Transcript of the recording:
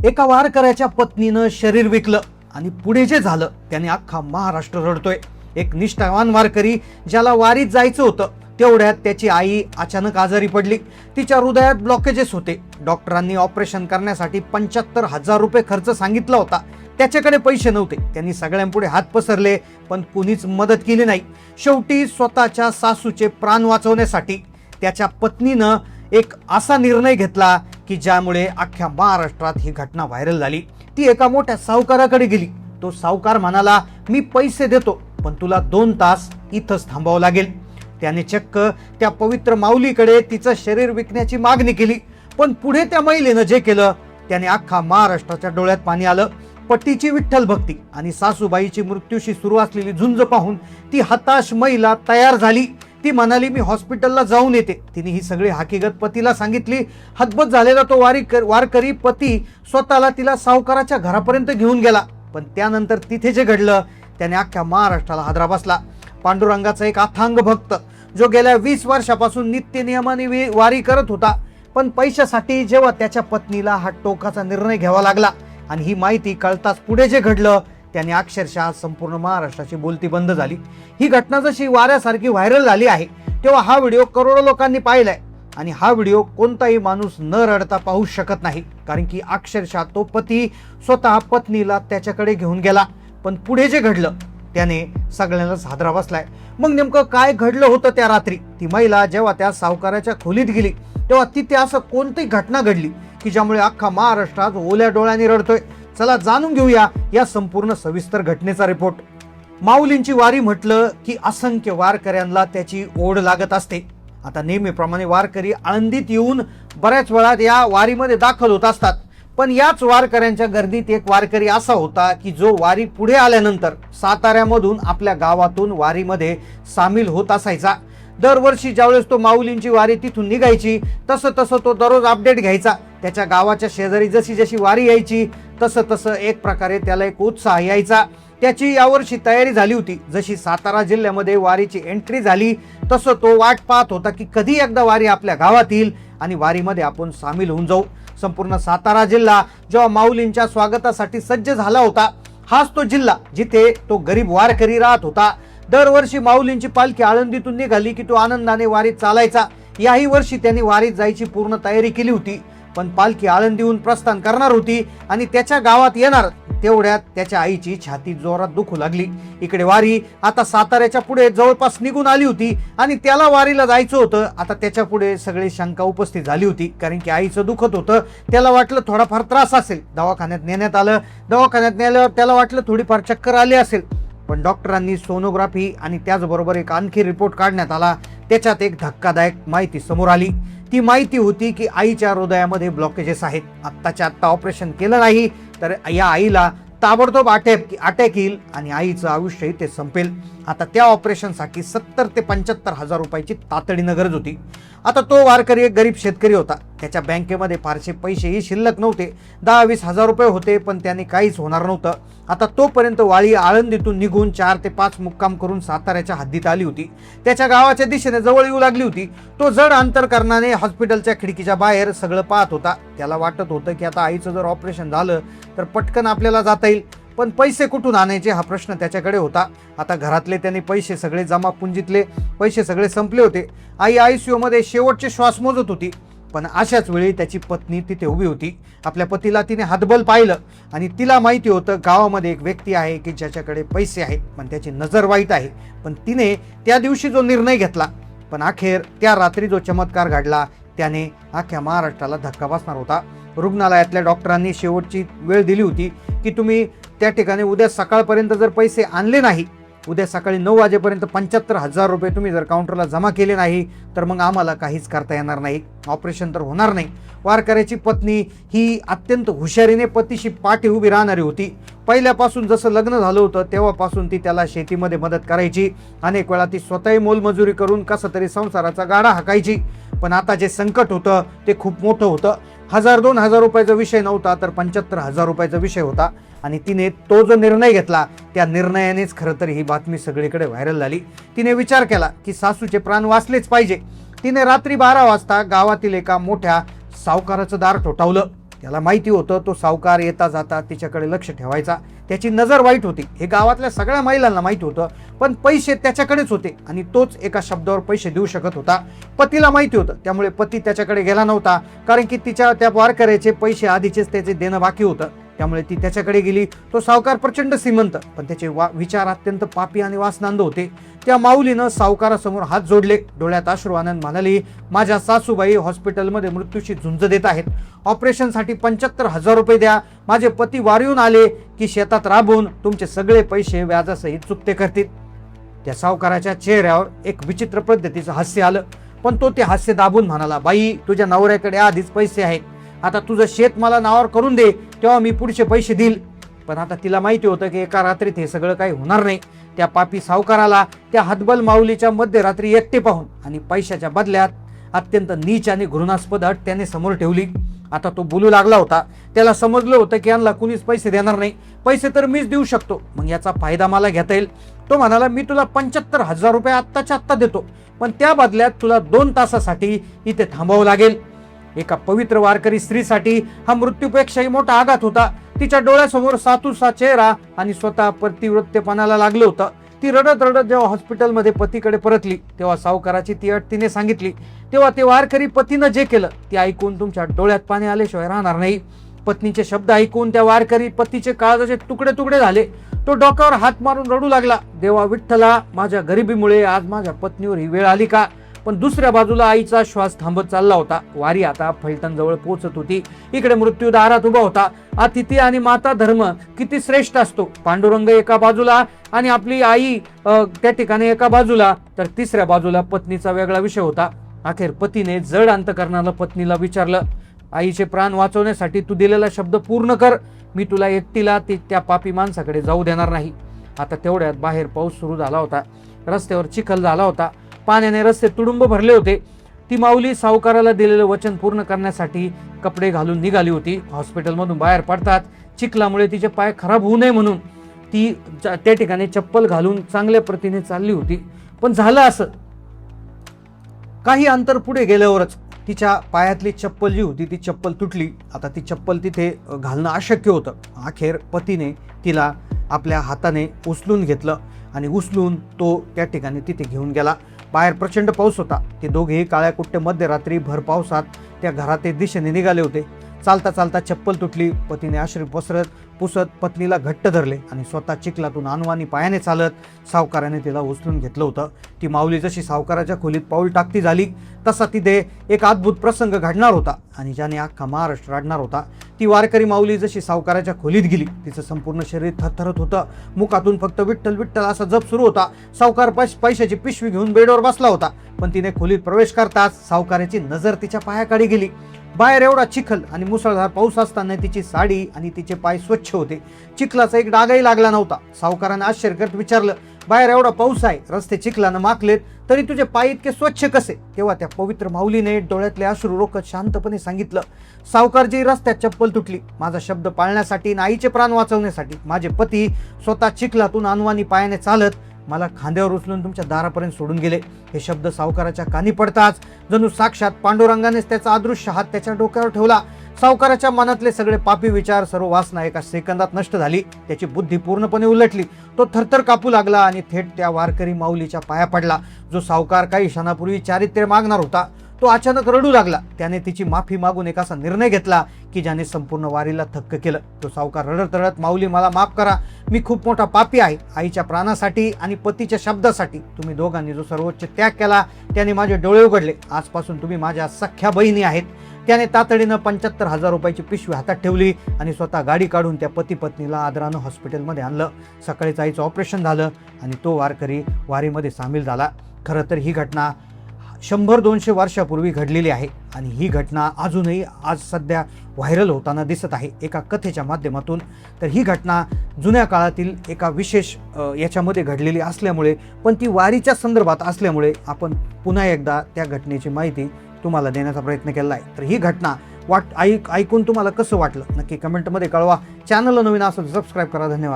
एका वारकऱ्याच्या पत्नीनं शरीर विकलं आणि पुढे जे झालं त्याने अख्खा महाराष्ट्र रडतोय। एक निष्ठावान वारकरी ज्याला वारीत जायचं होतं तेवढ्यात त्याची आई अचानक आजारी पडली। तिच्या हृदयात ब्लॉकेजेस होते। डॉक्टरांनी ऑपरेशन करण्यासाठी 75,000 रुपये खर्च सांगितला होता। त्याच्याकडे पैसे नव्हते। त्यांनी सगळ्यांपुढे हात पसरले पण कुणीच मदत केली नाही। शेवटी स्वतःच्या सासूचे प्राण वाचवण्यासाठी त्याच्या पत्नीनं एक असा निर्णय घेतला की ज्यामुळे अख्ख्या महाराष्ट्रात ही घटना व्हायरल झाली। ती एका मोठ्या सावकाराकडे गेली। तो सावकार म्हणाला, मी पैसे देतो पण तुला 2 तास इथंच थांबावं लागेल। त्याने चक्क त्या पवित्र माऊलीकडे तिचं शरीर विकण्याची मागणी केली। पण पुढे त्या महिलेनं जे केलं त्याने अख्खा महाराष्ट्राच्या डोळ्यात पाणी आलं। पतीची विठ्ठल भक्ती आणि सासूबाईची मृत्यूशी सुरू असलेली झुंज पाहून ती हताश महिला तयार झाली। ती म्हणाली, मी हॉस्पिटलला जाऊन येते। तिने ही सगळी हकीकत पतीला सांगितली। हतबत झालेला तो वारकरी पती स्वतःला तिला सावकाराच्या घरापर्यंत घेऊन गेला। पण त्यानंतर तिथे जे घडलं त्याने अख्ख्या महाराष्ट्राला हादरा बसला। पांडुरंगाचा एक अथांग भक्त जो गेल्या 20 वर्षापासून नित्य नियमाने वारी करत होता, पण पैशासाठी जेव्हा त्याच्या पत्नीला हा टोकाचा निर्णय घ्यावा लागला आणि ही माहिती कळताच पुढे जे घडलं त्याने अक्षरशः संपूर्ण महाराष्ट्राची बोलती बंद झाली। ही घटना जशी वाऱ्यासारखी व्हायरल झाली आहे तेव्हा हा व्हिडिओ करोडो लोकांनी पाहिलाय आणि हा व्हिडिओ कोणताही माणूस न रडता पाहू शकत नाही, कारण की अक्षरशः तो पती स्वतः पत्नीला त्याच्याकडे घेऊन गेला। पण पुढे जे घडलं त्याने सगळ्यांनाच हादरा बसलाय। मग नेमकं काय घडलं होतं त्या रात्री? ती महिला जेव्हा त्या सावकाराच्या खोलीत गेली तेव्हा तिथे असं कोणती घटना घडली की ज्यामुळे अख्खा महाराष्ट्रात ओल्या डोळ्यांनी रडतोय? चला जाणून घेऊया या संपूर्ण सविस्तर घटनेचा रिपोर्ट। माऊलींची वारी म्हटलं की असंख्य वारकऱ्यांना त्याची ओढ लागत असते। आता नेहमीप्रमाणे वारकरी आळंदीत येऊन बऱ्याच वेळात या वारीमध्ये दाखल होत असतात, पण याच वारकऱ्यांच्या गर्दीत एक वारकरी असा होता की जो वारी पुढे आल्यानंतर साताऱ्यामधून आपल्या गावातून वारीमध्ये सामील होत असायचा। दरवर्षी ज्यावेळेस तो माऊलींची वारी तिथून निघायची तसं तसं तो दररोज अपडेट घ्यायचा। त्याच्या गावाच्या शेजारी जशी जशी वारी यायची तसं तसं एक प्रकारे त्याला एक उत्साह यायचा। त्याची यावर्षी तयारी झाली होती। जशी सातारा जिल्ह्यामध्ये वारीची एंट्री झाली तसं तो वाट पाहत होता की कधी एकदा वारी आपल्या गावात येईल आणि वारीमध्ये आपण सामील होऊन जाऊ। संपूर्ण सातारा जिल्हा जेव्हा माऊलींच्या स्वागतासाठी सज्ज झाला होता, हाच तो जिल्हा जिथे तो गरीब वारकरी राहत होता। दरवर्षी माऊलींची पालखी आळंदीतून निघाली की तो आनंदाने वारीत चालायचा। याही वर्षी त्यांनी वारीत जायची पूर्ण तयारी केली होती, पण पालखी आळंदीहून प्रस्थान करणार होती आणि त्याच्या गावात येणार तेवढ्यात त्याच्या आईची छाती जोरात दुखू लागली। इकडे वारी आता साताऱ्याच्या पुढे जवळपास निघून आली होती आणि त्याला वारीला जायचं होतं। आता त्याच्या पुढे सगळी शंका उपस्थित झाली होती, कारण की आईचं दुखत होतं। त्याला वाटलं थोडाफार त्रास असेल। दवाखान्यात नेण्यात आलं। दवाखान्यात नेल्यावर त्याला वाटलं थोडीफार चक्कर आली असेल, पण डॉक्टरांनी सोनोग्राफी आणि त्याचबरोबर एक आणखी रिपोर्ट काढण्यात आला। त्याच्यात एक धक्कादायक माहिती समोर आली। ती माहिती होती की आईच्या हृदयामध्ये ब्लॉकेजेस आहेत। आत्ताच्या आत्ता ऑपरेशन केलं नाही तर या आईला ताबडतोब अटॅक येईल आणि आईचं आयुष्य इथे संपेल। आता त्या ऑपरेशनसाठी 70 ते 75,000 रुपयाची तातडीनं गरज होती। आता तो वारकरी एक गरीब शेतकरी होता। त्याच्या बँकेमध्ये फारसे पैसेही शिल्लक नव्हते। 10-20 हजार रुपये होते, पण त्याने काहीच होणार नव्हतं। आता तोपर्यंत वारी आळंदीतून निघून 4 ते 5 मुक्काम करून साताऱ्याच्या हद्दीत आली होती। त्याच्या गावाच्या दिशेने जवळ येऊ लागली होती। तो जड अंतरकरणाने हॉस्पिटलच्या खिडकीच्या बाहेर सगळं पाहत होता। त्याला वाटत होतं की आता आईचं जर ऑपरेशन झालं तर पटकन आपल्याला जाता येईल, पण पैसे कुठून आणायचे हा प्रश्न त्याच्याकडे होता। आता घरातले त्यांनी पैसे सगळे जमा पुंजीतले पैसे सगळे संपले होते। आई ICU मध्ये शेवटचे श्वास मोजत होती, पण अशाच वेळी त्याची पत्नी तिथे उभी होती। आपल्या पतीला तिने हातबल पाहिलं आणि तिला माहिती होतं गावामध्ये एक व्यक्ती आहे की ज्याच्याकडे पैसे आहेत, पण त्याची नजर वाईट आहे। पण तिने त्या दिवशी जो निर्णय घेतला, पण अखेर त्या रात्री जो चमत्कार घडला त्याने अख्ख्या महाराष्ट्राला धक्का बसणार होता। रुग्णालयातल्या डॉक्टरांनी शेवटची वेळ दिली होती की तुम्ही त्या ठिकाणी उद्या सकाळपर्यंत जर पैसे आणले नाही, उद्या सकाळी 9 वाजेपर्यंत 75,000 रुपये तुम्ही जर काउंटरला जमा केले नाही तर मग आम्हाला काहीच करता येणार नाही, ऑपरेशन तर होणार नाही। वारकऱ्याची पत्नी ही अत्यंत हुशारीने पतीशी पाठी उभी राहणारी होती। पहिल्यापासून जसं लग्न झालं होतं तेव्हापासून ती त्याला शेतीमध्ये मदत करायची। अनेक वेळा ती स्वतःही मोलमजुरी करून कसं तरी संसाराचा गाडा हाकायची। पण आता जे संकट होतं ते खूप मोठं होतं। 1000-2000 रुपयाचा विषय नव्हता तर 75,000 रुपयाचा विषय होता आणि तिने तो जो निर्णय घेतला त्या निर्णयानेच खरं तर ही बातमी सगळीकडे व्हायरल झाली। तिने विचार केला की सासूचे प्राण वाचलेच पाहिजे। तिने रात्री 12 वाजता गावातील एका मोठ्या सावकाराचं दार ठोठावलं। त्याला माहिती होतं तो सावकार येता जाता तिच्याकडे लक्ष ठेवायचा, त्याची नजर वाईट होती हे गावातल्या सगळ्या महिलांना माहिती होतं, पण पैसे त्याच्याकडेच होते आणि तोच एका शब्दावर पैसे देऊ शकत होता. पतीला माहिती होतं, त्यामुळे पती त्याच्याकडे गेला नव्हता, कारण की तिच्या त्या वारकऱ्याचे पैसे आधीचेच त्याचे देणं बाकी होतं, त्यामुळे ती त्याच्याकडे गेली. तो सावकार प्रचंड श्रीमंत, पण त्याचे विचार अत्यंत पापी आणि वासनांद होते. त्या माऊलीनं सावकारासमोर हात जोडले, डोळ्यात अश्रू आणून म्हणाली, माझ्या सासूबाई हॉस्पिटलमध्ये मृत्यूशी झुंज देत आहेत, ऑपरेशनसाठी 75,000 रुपये द्या. माझे पती वारीहून आले की शेतात राबून तुमचे सगळे पैसे व्याजासहित चुकते करतील. त्या सावकाराच्या चेहऱ्यावर एक विचित्र पद्धतीचं हास्य आलं, पण तो ते हास्य दाबून म्हणाला, बाई तुझ्या नवऱ्याकडे आधीच पैसे आहेत, आता तुझं शेत मला नावावर करून दे, तेव्हा मी पुढचे पैसे देईल. पण आता तिला माहिती होतं की एका रात्रीत हे सगळं काही होणार नाही. त्या पापी सावकाराला त्या हतबल माऊलीच्या मध्यरात्री एकटे पाहून आणि पैशाच्या बदल्यात अत्यंत नीच आणि घृणास्पद अट त्याने समोर ठेवली. आता तो बोलू लागला होता, त्याला समजलं होतं की यांना कुणीच पैसे देणार नाही, पैसे तर मीच देऊ शकतो, मग याचा फायदा मला घेता येईल. तो म्हणाला, मी तुला 75,000 रुपये आत्ताच्या आत्ता देतो, पण त्या बदल्यात तुला 2 तासासाठी इथे थांबावं लागेल. एका पवित्र वारकरी स्त्रीसाठी हा मृत्यूपेक्षाही मोठा आघात होता. तिच्या डोळ्यासमोर सातूचा चेहरा आणि स्वतः पतिव्रतेपणाला लागलं होतं. ती रडत रडत जेव्हा हॉस्पिटलमध्ये पतीकडे परतली, तेव्हा सावकाराची ती अट तिने सांगितली. तेव्हा ते वारकरी पतीनं जे केलं ते ऐकून तुमच्या डोळ्यात पाणी आल्याशिवाय राहणार नाही. पत्नीचे शब्द ऐकून त्या वारकरी पतीचे काळजाचे तुकडे तुकडे झाले. तो डोक्यावर हात मारून रडू लागला, देवा विठ्ठला, माझ्या गरिबीमुळे आज माझ्या पत्नीवर ही वेळ आली का? पण दुसऱ्या बाजूला आईचा श्वास थांबत चालला होता. वारी आता फलटण जवळ पोहोचत होती. इकडे मृत्यू दारात उभा होता. अतिथी आणि माता धर्म किती श्रेष्ठ असतो. पांडुरंग एका बाजूला आणि आपली आई त्या ठिकाणी एका बाजूला, तर तिसऱ्या बाजूला पत्नीचा वेगळा विषय होता. अखेर पतीने जड अंतकरणाला पत्नीला विचारलं, आईचे प्राण वाचवण्यासाठी तू दिलेला शब्द पूर्ण कर, मी तुला एकटीला त्या पापी माणसाकडे जाऊ देणार नाही. आता तेवढ्यात बाहेर पाऊस सुरू झाला होता. रस्त्यावर चिखल झाला होता. पाण्याने रस्ते तुडुंब भरले होते. ती माऊली सावकाराला दिलेलं वचन पूर्ण करण्यासाठी कपडे घालून निघाली होती. हॉस्पिटलमधून बाहेर पडतात चिखलामुळे तिचे पाय खराब होऊ नये म्हणून ती त्या ठिकाणी चप्पल घालून चांगल्या प्रतीने चालली होती. पण झालं असं, काही अंतर पुढे गेल्यावरच तिच्या पायातली चप्पल जी होती ती चप्पल तुटली. आता ती चप्पल तिथे घालणं अशक्य होतं. अखेर पतीने तिला आपल्या हाताने उचलून घेतलं आणि उचलून तो त्या ठिकाणी तिथे घेऊन गेला. बाहेर प्रचंड पाऊस होता. ते दोघेही काळ्या कुट्टे मध्यरात्री भर पावसात त्या घराच्या दिशेने निघाले होते. चालता चालता चप्पल तुटली. पतीने अश्रू पुसत पत्नीला घट्ट धरले आणि स्वतः चिखलातून अनवाणी पायाने चालत सावकाराने तिला उचलून घेतलं होतं. ती माऊली जशी सावकाराच्या खोलीत पाऊल टाकती झाली तसा तिथे एक अद्भुत प्रसंग घडणार होता आणि ज्याने अख्खा महाराष्ट्र रडणार होता. ती वारकरी माऊली जशी सावकाराच्या खोलीत गेली, तिचं संपूर्ण शरीर थरथरत होतं. मुखातून फक्त विठ्ठल विठ्ठल असा जप सुरू होता. सावकार पैशाची पिशवी घेऊन बेडवर बसला होता, पण तिने खोलीत प्रवेश करताच सावकाराची नजर तिच्या पायाकडे गेली. बाहेर एवढा चिखल आणि मुसळधार पाऊस असताना तिची साडी आणि तिचे पाय स्वच्छ होते. चिखलाचा एक डागही लागला नव्हता. सावकाराने आश्चर्य करत विचारलं, बाहेर एवढा पाऊस आहे, रस्ते चिखलानं माखलेत, तरी तुझे पाय इतके स्वच्छ कसे? तेव्हा त्या पवित्र माऊलीने डोळ्यातले अश्रू रोखत शांतपणे सांगितलं, सावकारजी, रस्त्यात चप्पल तुटली. माझा शब्द पाळण्यासाठी आणि आईचे प्राण वाचवण्यासाठी माझे पती स्वतः चिखलातून अनवाणी पायाने चालत मला खांद्यावर उचलून तुमच्या दारापर्यंत सोडून गेले. हे शब्द सावकाराच्या कानी पडताच जणू साक्षात पांडुरंगानेच त्याचा अदृश्य हात त्याच्या डोक्यावर ठेवला. सावकाराच्या मनातले सगळे पापी विचार, सर्व वासना एका सेकंदात नष्ट झाली. त्याची बुद्धी पूर्णपणे उलटली. तो थरथर कापू लागला आणि थेट त्या वारकरी माऊलीच्या पाया पडला. जो सावकार काही क्षणापूर्वी चारित्र्य मागणार होता तो अचानक रडू लागला. त्याने तिची माफी मागून एक असा निर्णय घेतला की ज्याने संपूर्ण वारीला थक्क केलं. तो सावकार रडत रडत, माऊली, मला माफ करा, मी खूप मोठा पापी आहे. आईच्या प्राणासाठी आणि पतीच्या शब्दासाठी तुम्ही दोघांनी जो सर्वोच्च त्याग केला त्याने माझे डोळे उघडले. आजपासून तुम्ही माझ्या सख्या बहिणी आहेत. त्याने तातडीनं 75,000 रुपयाची पिशवी हातात ठेवली आणि स्वतः गाडी काढून त्या पती पत्नीला आदरानं हॉस्पिटलमध्ये आणलं. सकाळीच आईचं ऑपरेशन झालं आणि तो वारकरी वारीमध्ये सामील झाला. खरं तर ही घटना 100-200 वर्षापूर्वी घडलेली आहे आणि ही घटना अजूनही आज सध्या व्हायरल होताना दिसत आहे एका कथेच्या माध्यमातून. तर ही घटना जुन्या काळातील एका विशेष याच्यामध्ये घडलेली असल्यामुळे, पण ती वारीच्या संदर्भात असल्यामुळे आपण पुन्हा एकदा त्या घटनेची माहिती तुम्हाला देण्याचा प्रयत्न केला आहे. तर ही घटना ऐकून तुम्हाला कसं वाटलं नक्की कमेंटमध्ये कळवा. चॅनलला नवीन असेल सबस्क्राईब करा. धन्यवाद.